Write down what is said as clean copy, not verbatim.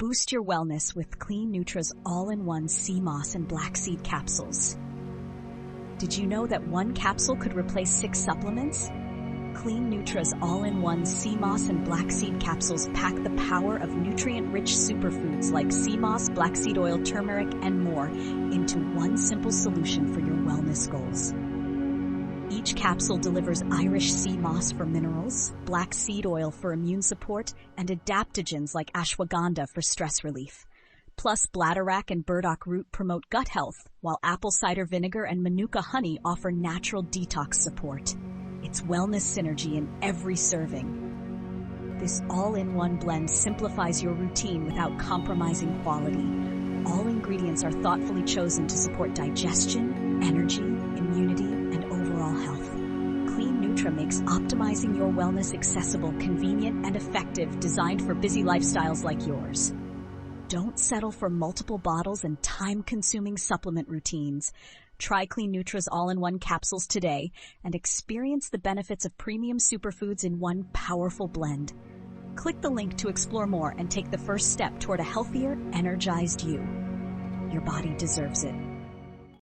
Boost your wellness with Clean Nutra's all-in-one sea moss and black seed capsules. Did you know that one capsule could replace 6 supplements? Clean Nutra's all-in-one sea moss and black seed capsules pack the power of nutrient-rich superfoods like sea moss, black seed oil, turmeric, and more into one simple solution for your wellness goals. Each capsule delivers Irish sea moss for minerals, black seed oil for immune support, and adaptogens like ashwagandha for stress relief. Plus, bladderwrack and burdock root promote gut health, while apple cider vinegar and manuka honey offer natural detox support. It's wellness synergy in every serving. This all-in-one blend simplifies your routine without compromising quality. All ingredients are thoughtfully chosen to support digestion, energy, immunity, and overall health. Clean Nutra makes optimizing your wellness accessible, convenient, and effective, designed for busy lifestyles like yours. Don't settle for multiple bottles and time-consuming supplement routines. Try Clean Nutra's all-in-one capsules today and experience the benefits of premium superfoods in one powerful blend. Click the link to explore more and take the first step toward a healthier, energized you. Your body deserves it.